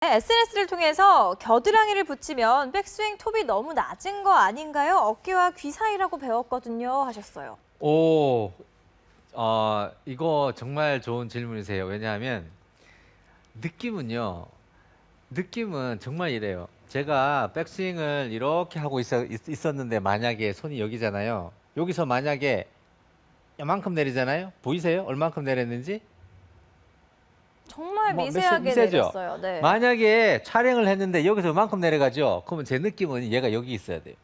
SNS를 통해서 겨드랑이를 붙이면 백스윙 톱이 너무 낮은 거 아닌가요? 어깨와 귀 사이라고 배웠거든요. 하셨어요. 오, 이거 정말 좋은 질문이세요. 왜냐하면 느낌은 정말 이래요. 제가 백스윙을 이렇게 하고 있었는데 만약에 손이 여기잖아요. 여기서 만약에 이만큼 내리잖아요. 보이세요? 얼만큼 내렸는지? 정말 몇 미세하게 미세죠? 내렸어요. 네. 만약에 촬영을 했는데 여기서 이만큼 내려가죠? 그러면 제 느낌은 얘가 여기 있어야 돼요.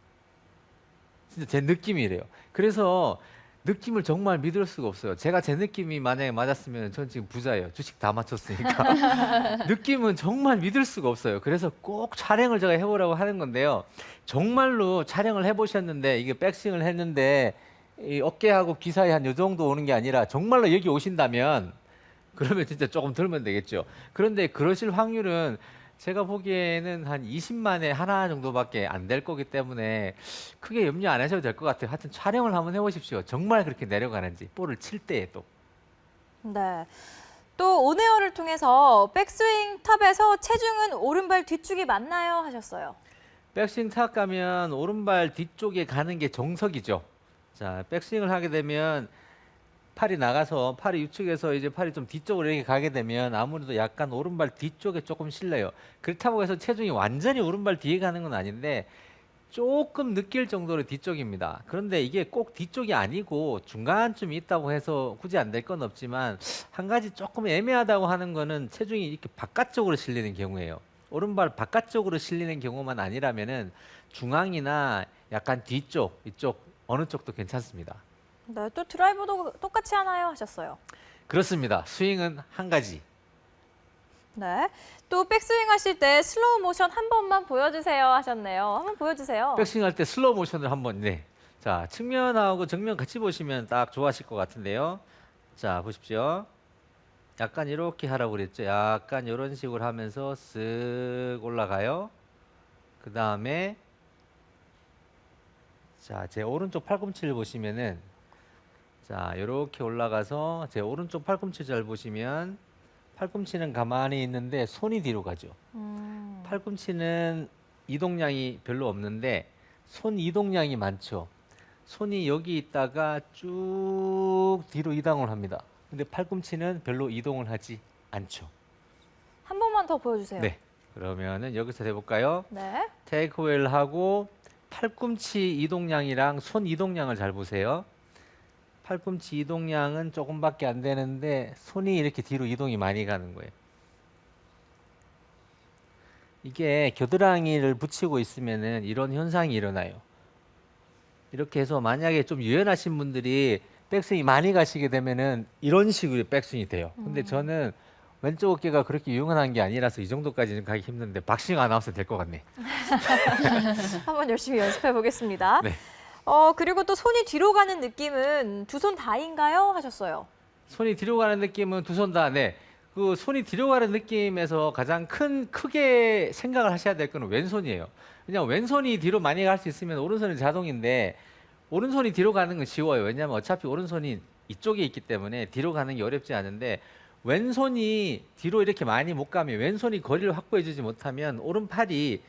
진짜 제 느낌이 이래요. 그래서 느낌을 정말 믿을 수가 없어요. 제가 제 느낌이 만약에 맞았으면 전 지금 부자예요. 주식 다 맞췄으니까. 느낌은 정말 믿을 수가 없어요. 그래서 꼭 촬영을 제가 해보라고 하는 건데요. 정말로 촬영을 해보셨는데 이게 백스윙을 했는데 이 어깨하고 귀 사이 한 요 정도 오는 게 아니라 정말로 여기 오신다면 그러면 진짜 조금 들면 되겠죠. 그런데 그러실 확률은 제가 보기에는 한 20만에 하나 정도밖에 안 될 거기 때문에 크게 염려 안 하셔도 될 것 같아요. 하여튼 촬영을 한번 해보십시오. 정말 그렇게 내려가는지 볼을 칠 때에 또. 네. 또 온에어를 통해서 백스윙 탑에서 체중은 오른발 뒤쪽이 맞나요? 하셨어요. 백스윙 탑 가면 오른발 뒤쪽에 가는 게 정석이죠. 자, 백스윙을 하게 되면 팔이 나가서 팔이 우측에서 이제 팔이 좀 뒤쪽으로 이렇게 가게 되면 아무래도 약간 오른발 뒤쪽에 조금 실려요. 그렇다고 해서 체중이 완전히 오른발 뒤에 가는 건 아닌데 조금 느낄 정도로 뒤쪽입니다. 그런데 이게 꼭 뒤쪽이 아니고 중간쯤 있다고 해서 굳이 안 될 건 없지만 한 가지 조금 애매하다고 하는 거는 체중이 이렇게 바깥쪽으로 실리는 경우예요. 오른발 바깥쪽으로 실리는 경우만 아니라면은 중앙이나 약간 뒤쪽, 이쪽 어느 쪽도 괜찮습니다. 네. 또 드라이버도 똑같이 하나요? 하셨어요. 그렇습니다. 스윙은 한 가지. 네. 또 백스윙 하실 때 슬로우 모션 한 번만 보여주세요. 하셨네요. 한번 보여주세요. 백스윙 할 때 슬로우 모션을 한번, 네. 자, 측면하고 정면 같이 보시면 딱 좋아하실 것 같은데요. 자, 보십시오. 약간 이렇게 하라고 그랬죠. 약간 이런 식으로 하면서 쓱 올라가요. 그 다음에 자, 제 오른쪽 팔꿈치를 보시면은 자, 이렇게 올라가서 제 오른쪽 팔꿈치 잘 보시면 팔꿈치는 가만히 있는데 손이 뒤로 가죠. 팔꿈치는 이동량이 별로 없는데 손 이동량이 많죠. 손이 여기 있다가 쭉 뒤로 이동을 합니다. 근데 팔꿈치는 별로 이동을 하지 않죠. 한 번만 더 보여주세요. 네. 그러면은 여기서 해볼까요? 네. 테이크웨이를 하고 팔꿈치 이동량이랑 손 이동량을 잘 보세요. 팔꿈치 이동량은 조금밖에 안 되는데 손이 이렇게 뒤로 이동이 많이 가는 거예요. 이게 겨드랑이를 붙이고 있으면은 이런 현상이 일어나요. 이렇게 해서 만약에 좀 유연하신 분들이 백스윙이 많이 가시게 되면은 이런 식으로 백스윙이 돼요. 근데 저는 왼쪽 어깨가 그렇게 유연한 게 아니라서 이 정도까지는 가기 힘든데 박싱 아나운서 될 것 같네. 한번 열심히 연습해 보겠습니다. 네. 그리고 또 손이 뒤로 가는 느낌은 두 손 다인가요? 하셨어요. 손이 뒤로 가는 느낌은 두 손 다, 네. 그 손이 뒤로 가는 느낌에서 가장 크게 생각을 하셔야 될 거는 왼손이에요. 왜냐면 왼손이 뒤로 많이 갈 수 있으면 오른손은 자동인데 오른손이 뒤로 가는 건 쉬워요. 왜냐면 어차피 오른손이 이쪽에 있기 때문에 뒤로 가는 게 어렵지 않은데 왼손이 뒤로 이렇게 많이 못 가면 왼손이 거리를 확보해 주지 못하면 오른팔이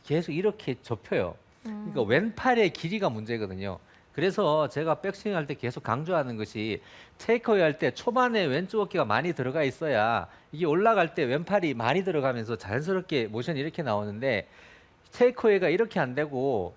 계속 이렇게 접혀요. 그러니까 왼팔의 길이가 문제거든요. 그래서 제가 백스윙 할 때 계속 강조하는 것이 테이크어웨이 할 때 초반에 왼쪽 어깨가 많이 들어가 있어야 이게 올라갈 때 왼팔이 많이 들어가면서 자연스럽게 모션이 이렇게 나오는데 테이크어웨이가 이렇게 안 되고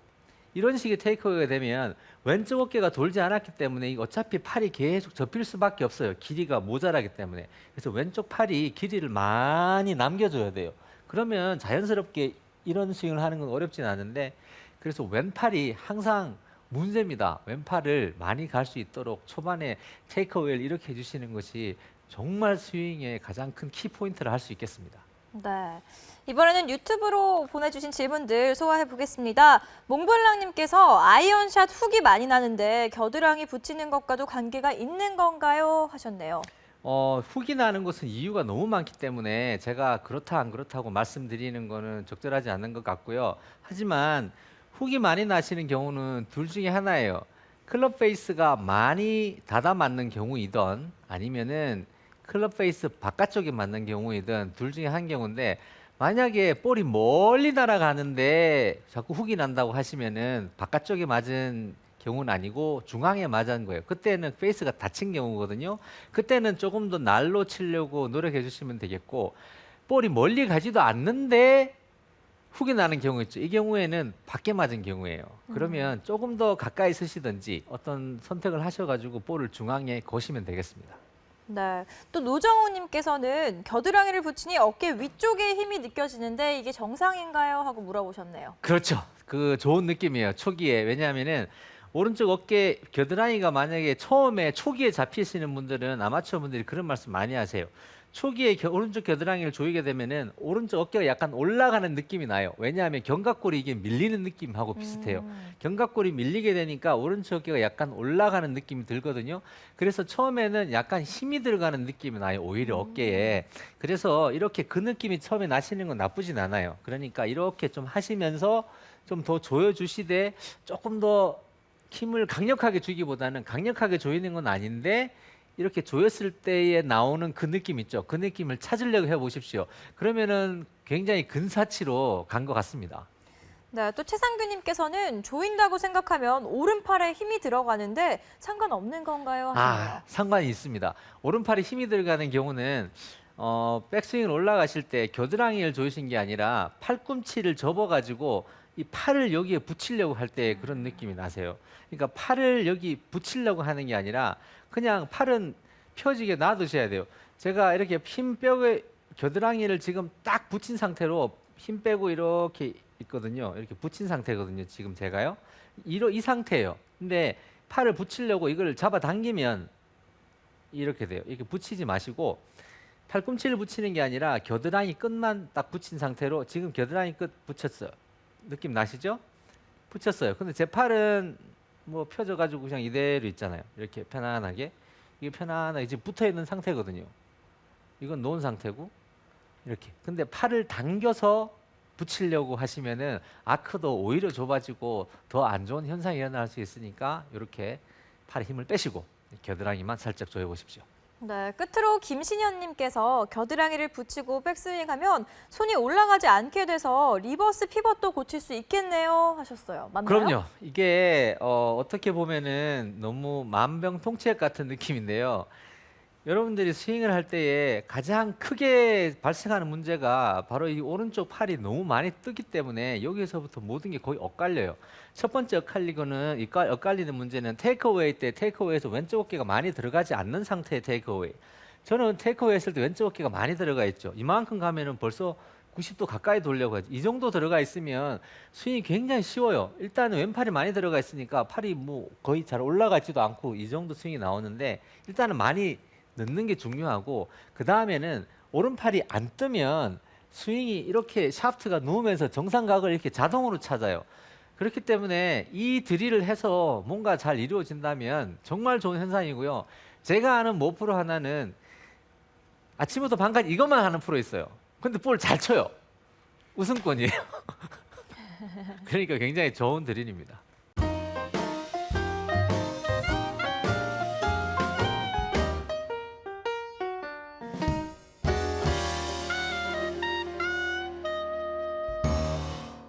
이런 식의 테이크어웨이가 되면 왼쪽 어깨가 돌지 않았기 때문에 어차피 팔이 계속 접힐 수밖에 없어요. 길이가 모자라기 때문에. 그래서 왼쪽 팔이 길이를 많이 남겨줘야 돼요. 그러면 자연스럽게 이런 스윙을 하는 건 어렵진 않은데 그래서 왼팔이 항상 문제입니다. 왼팔을 많이 갈 수 있도록 초반에 테이크어웨이를 이렇게 해주시는 것이 정말 스윙의 가장 큰 키포인트를 할 수 있겠습니다. 네. 이번에는 유튜브로 보내주신 질문들 소화해 보겠습니다. 몽블랑님께서 아이언샷 훅이 많이 나는데 겨드랑이 붙이는 것과도 관계가 있는 건가요? 하셨네요. 훅이 나는 것은 이유가 너무 많기 때문에 제가 그렇다 안 그렇다고 말씀드리는 거는 적절하지 않는 것 같고요. 하지만 훅이 많이 나시는 경우는 둘 중에 하나예요. 클럽 페이스가 많이 닫아 맞는 경우이든 아니면은 클럽 페이스 바깥쪽에 맞는 경우이든 둘 중에 한 경우인데 만약에 볼이 멀리 날아가는데 자꾸 훅이 난다고 하시면은 바깥쪽에 맞은 경우는 아니고 중앙에 맞은 거예요. 그때는 페이스가 다친 경우거든요. 그때는 조금 더 날로 치려고 노력해 주시면 되겠고, 볼이 멀리 가지도 않는데 훅이 나는 경우 있죠. 이 경우에는 밖에 맞은 경우예요. 그러면 조금 더 가까이 서시든지 어떤 선택을 하셔가지고 볼을 중앙에 거시면 되겠습니다. 네. 또 노정우님께서는 겨드랑이를 붙이니 어깨 위쪽에 힘이 느껴지는데 이게 정상인가요? 하고 물어보셨네요. 그렇죠. 그 좋은 느낌이에요. 초기에. 왜냐하면은 오른쪽 어깨 겨드랑이가 만약에 처음에 초기에 잡히시는 분들은 아마추어 분들이 그런 말씀 많이 하세요. 초기에 오른쪽 겨드랑이를 조이게 되면은 오른쪽 어깨가 약간 올라가는 느낌이 나요. 왜냐하면 견갑골이 이게 밀리는 느낌하고 비슷해요. 견갑골이 밀리게 되니까 오른쪽 어깨가 약간 올라가는 느낌이 들거든요. 그래서 처음에는 약간 힘이 들어가는 느낌이 나요. 오히려 어깨에. 그래서 이렇게 그 느낌이 처음에 나시는 건 나쁘진 않아요. 그러니까 이렇게 좀 하시면서 좀 더 조여주시되 조금 더 힘을 강력하게 주기보다는 강력하게 조이는 건 아닌데 이렇게 조였을 때에 나오는 그 느낌 있죠. 그 느낌을 찾으려고 해보십시오. 그러면은 굉장히 근사치로 간 것 같습니다. 네. 또 최상규님께서는 조인다고 생각하면 오른팔에 힘이 들어가는데 상관없는 건가요? 하시네요. 상관이 있습니다. 오른팔에 힘이 들어가는 경우는 백스윙을 올라가실 때 겨드랑이를 조이신 게 아니라 팔꿈치를 접어가지고 이 팔을 여기에 붙이려고 할 때 그런 느낌이 나세요. 그러니까 팔을 여기 붙이려고 하는 게 아니라 그냥 팔은 펴지게 놔두셔야 돼요. 제가 이렇게 힘 뼈에 겨드랑이를 지금 딱 붙인 상태로 힘 빼고 이렇게 있거든요. 이렇게 붙인 상태거든요. 지금 제가요. 이 상태예요. 근데 팔을 붙이려고 이걸 잡아당기면 이렇게 돼요. 이렇게 붙이지 마시고 팔꿈치를 붙이는 게 아니라 겨드랑이 끝만 딱 붙인 상태로 지금 겨드랑이 끝 붙였어요. 느낌 나시죠? 붙였어요. 근데 제 팔은 뭐 펴져가지고 그냥 이대로 있잖아요. 이렇게 편안하게. 이게 편안하게 지금 붙어 있는 상태거든요. 이건 놓은 상태고 이렇게. 근데 팔을 당겨서 붙이려고 하시면은 아크도 오히려 좁아지고 더 안 좋은 현상이 일어날 수 있으니까 이렇게 팔에 힘을 빼시고 겨드랑이만 살짝 조여 보십시오. 네. 끝으로 김신현님께서 겨드랑이를 붙이고 백스윙하면 손이 올라가지 않게 돼서 리버스 피벗도 고칠 수 있겠네요. 하셨어요. 맞나요? 그럼요. 이게 어떻게 보면은 너무 만병통치약 같은 느낌인데요. 여러분들이 스윙을 할 때에 가장 크게 발생하는 문제가 바로 이 오른쪽 팔이 너무 많이 뜨기 때문에 여기서부터 모든 게 거의 엇갈려요. 첫 번째 엇갈리는 문제는 테이크어웨이 때 테이크어웨이에서 왼쪽 어깨가 많이 들어가지 않는 상태의 테이크어웨이. 저는 테이크어웨이 했을 때 왼쪽 어깨가 많이 들어가 있죠. 이만큼 가면은 벌써 90도 가까이 돌려고 하죠. 이 정도 들어가 있으면 스윙이 굉장히 쉬워요. 일단은 왼팔이 많이 들어가 있으니까 팔이 뭐 거의 잘 올라가지도 않고 이 정도 스윙이 나오는데 일단은 많이 넣는 게 중요하고 그 다음에는 오른팔이 안 뜨면 스윙이 이렇게 샤프트가 누우면서 정상각을 이렇게 자동으로 찾아요. 그렇기 때문에 이 드릴을 해서 뭔가 잘 이루어진다면 정말 좋은 현상이고요. 제가 아는 모 프로 하나는 아침부터 밤까지 이것만 하는 프로 있어요. 근데 볼 잘 쳐요. 우승권이에요. 그러니까 굉장히 좋은 드릴입니다.